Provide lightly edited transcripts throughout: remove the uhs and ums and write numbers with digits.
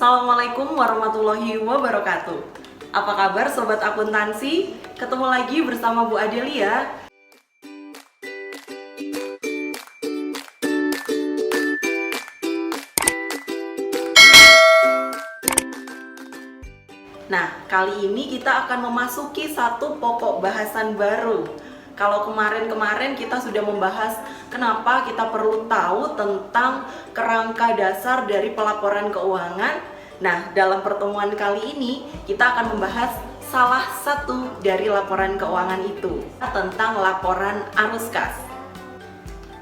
Assalamualaikum warahmatullahi wabarakatuh. Apa kabar Sobat Akuntansi? Ketemu lagi bersama Bu Adelia. Nah, kali ini kita akan memasuki satu pokok bahasan baru. Kalau kemarin-kemarin kita sudah membahas kenapa kita perlu tahu tentang kerangka dasar dari pelaporan keuangan. Nah, dalam pertemuan kali ini kita akan membahas salah satu dari laporan keuangan itu, tentang laporan arus kas.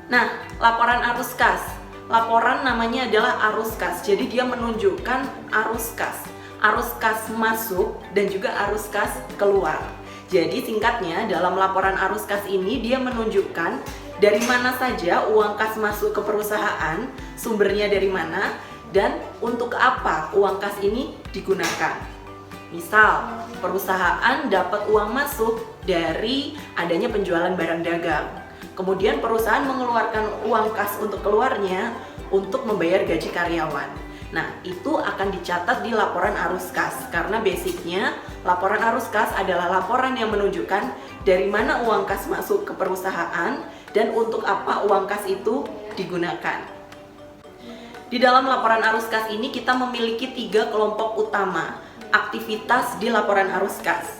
Nah, laporan arus kas, laporan namanya adalah arus kas. Jadi dia menunjukkan arus kas masuk dan juga arus kas keluar. Jadi singkatnya dalam laporan arus kas ini dia menunjukkan dari mana saja uang kas masuk ke perusahaan, sumbernya dari mana, dan untuk apa uang kas ini digunakan. Misal, perusahaan dapat uang masuk dari adanya penjualan barang dagang. Kemudian perusahaan mengeluarkan uang kas untuk keluarnya untuk membayar gaji karyawan. Nah, itu akan dicatat di laporan arus kas karena basicnya laporan arus kas adalah laporan yang menunjukkan dari mana uang kas masuk ke perusahaan dan untuk apa uang kas itu digunakan. Di dalam laporan arus kas ini kita memiliki 3 kelompok utama aktivitas di laporan arus kas.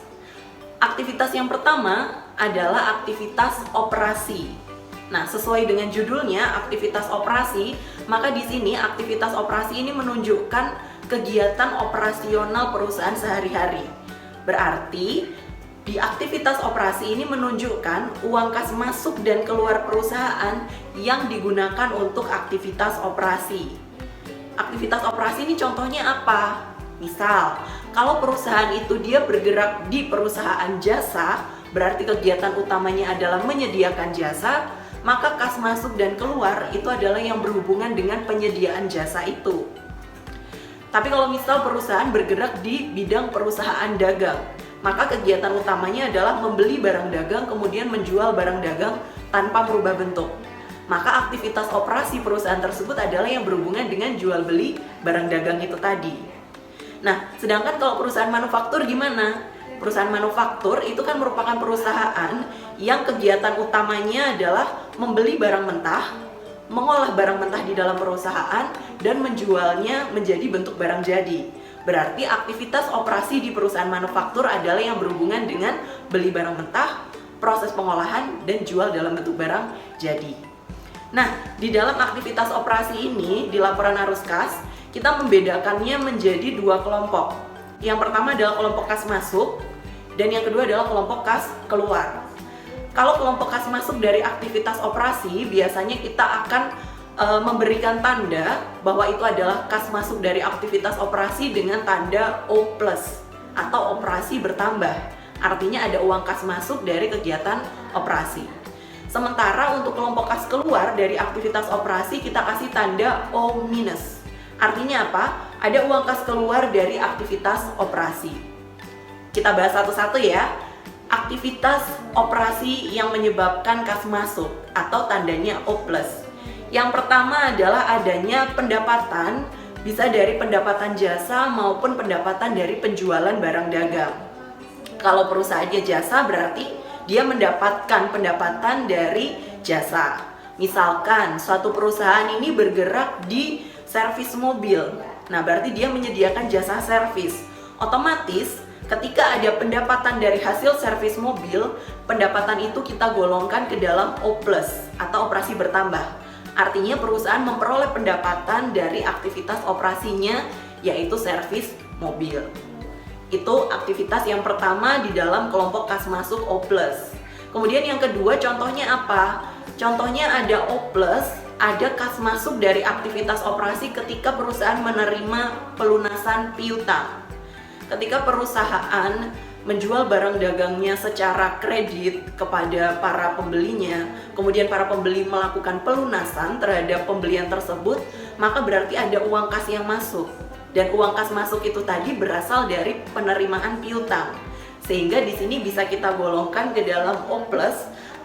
Aktivitas yang pertama adalah aktivitas operasi. Nah, sesuai dengan judulnya aktivitas operasi, maka di sini aktivitas operasi ini menunjukkan kegiatan operasional perusahaan sehari-hari. Berarti di aktivitas operasi ini menunjukkan uang kas masuk dan keluar perusahaan yang digunakan untuk aktivitas operasi. Aktivitas operasi ini contohnya apa? Misal, kalau perusahaan itu dia bergerak di perusahaan jasa, berarti kegiatan utamanya adalah menyediakan jasa, maka kas masuk dan keluar itu adalah yang berhubungan dengan penyediaan jasa itu. Tapi kalau misal perusahaan bergerak di bidang perusahaan dagang, maka kegiatan utamanya adalah membeli barang dagang kemudian menjual barang dagang tanpa berubah bentuk. Maka aktivitas operasi perusahaan tersebut adalah yang berhubungan dengan jual beli barang dagang itu tadi. Nah, sedangkan kalau perusahaan manufaktur gimana? Perusahaan manufaktur itu kan merupakan perusahaan yang kegiatan utamanya adalah membeli barang mentah, mengolah barang mentah di dalam perusahaan, dan menjualnya menjadi bentuk barang jadi. Berarti aktivitas operasi di perusahaan manufaktur adalah yang berhubungan dengan beli barang mentah, proses pengolahan, dan jual dalam bentuk barang jadi. Nah, di dalam aktivitas operasi ini, di laporan arus kas, kita membedakannya menjadi 2 kelompok. Yang pertama adalah kelompok kas masuk, dan yang kedua adalah kelompok kas keluar. Kalau kelompok kas masuk dari aktivitas operasi, biasanya kita akan memberikan tanda bahwa itu adalah kas masuk dari aktivitas operasi dengan tanda O+, atau operasi bertambah. Artinya ada uang kas masuk dari kegiatan operasi. Sementara untuk kelompok kas keluar dari aktivitas operasi, kita kasih tanda O-. Artinya apa? Ada uang kas keluar dari aktivitas operasi. Kita bahas satu-satu ya. Aktivitas operasi yang menyebabkan kas masuk atau tandanya O+. Yang pertama adalah adanya pendapatan, bisa dari pendapatan jasa maupun pendapatan dari penjualan barang dagang. Kalau perusahaannya jasa berarti dia mendapatkan pendapatan dari jasa. Misalkan suatu perusahaan ini bergerak di servis mobil. Nah, berarti dia menyediakan jasa servis. Otomatis ketika ada pendapatan dari hasil servis mobil, pendapatan itu kita golongkan ke dalam O+ atau operasi bertambah. Artinya perusahaan memperoleh pendapatan dari aktivitas operasinya, yaitu servis mobil. Itu aktivitas yang pertama di dalam kelompok kas masuk O+. Kemudian yang kedua contohnya apa? Contohnya ada O+, ada kas masuk dari aktivitas operasi ketika perusahaan menerima pelunasan piutang. Ketika perusahaan menjual barang dagangnya secara kredit kepada para pembelinya, kemudian para pembeli melakukan pelunasan terhadap pembelian tersebut, maka berarti ada uang kas yang masuk. Dan uang kas masuk itu tadi berasal dari penerimaan piutang. Sehingga di sini bisa kita golongkan ke dalam O+,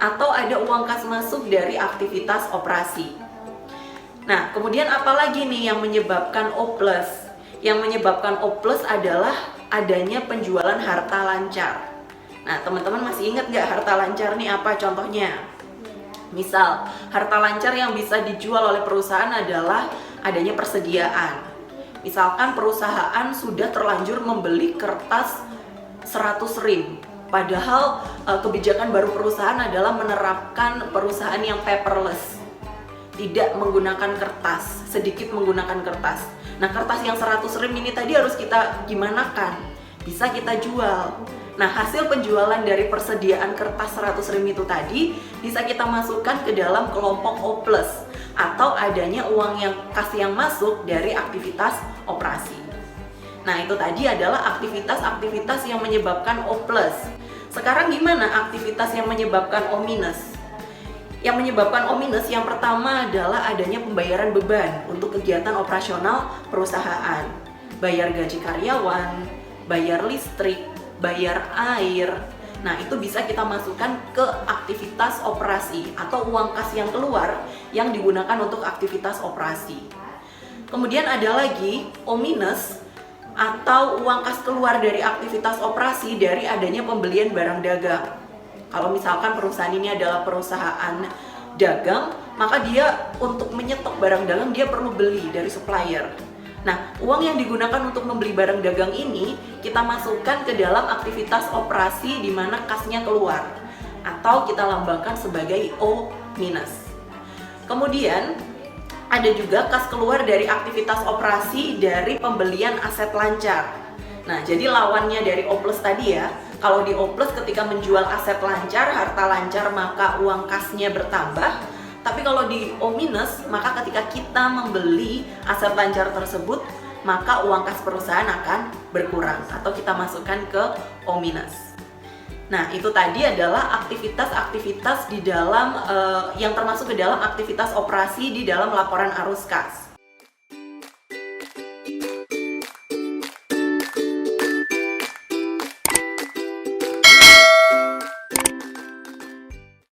atau ada uang kas masuk dari aktivitas operasi. Nah, kemudian apa lagi nih yang menyebabkan O+? Yang menyebabkan O+ adalah adanya penjualan harta lancar. Nah, teman-teman masih ingat nggak harta lancar nih apa contohnya? Misal, harta lancar yang bisa dijual oleh perusahaan adalah adanya persediaan. Misalkan perusahaan sudah terlanjur membeli kertas 100 rim. Padahal kebijakan baru perusahaan adalah menerapkan perusahaan yang paperless. Tidak menggunakan kertas, sedikit menggunakan kertas. Nah, kertas yang 100 rim ini tadi harus kita gimana kan? Bisa kita jual. Nah, hasil penjualan dari persediaan kertas 100 rim itu tadi bisa kita masukkan ke dalam kelompok O+, atau adanya uang kas yang masuk dari aktivitas operasi. Nah, itu tadi adalah aktivitas-aktivitas yang menyebabkan O+. Sekarang gimana aktivitas yang menyebabkan O-? Yang menyebabkan O- yang pertama adalah adanya pembayaran beban untuk kegiatan operasional perusahaan. Bayar gaji karyawan, bayar listrik, bayar air. Nah, itu bisa kita masukkan ke aktivitas operasi atau uang kas yang keluar yang digunakan untuk aktivitas operasi. Kemudian ada lagi O- atau uang kas keluar dari aktivitas operasi dari adanya pembelian barang dagang. Kalau misalkan perusahaan ini adalah perusahaan dagang, maka dia untuk menyetok barang dagang dia perlu beli dari supplier. Nah, uang yang digunakan untuk membeli barang dagang ini kita masukkan ke dalam aktivitas operasi di mana kasnya keluar, atau kita lambangkan sebagai O-. Kemudian ada juga kas keluar dari aktivitas operasi dari pembelian aset lancar. Nah, jadi lawannya dari O+ tadi ya. Kalau di O+ ketika menjual aset lancar, harta lancar, maka uang kasnya bertambah. Tapi kalau di O-, maka ketika kita membeli aset lancar tersebut, maka uang kas perusahaan akan berkurang atau kita masukkan ke O-. Nah, itu tadi adalah aktivitas-aktivitas di dalam yang termasuk ke dalam aktivitas operasi di dalam laporan arus kas.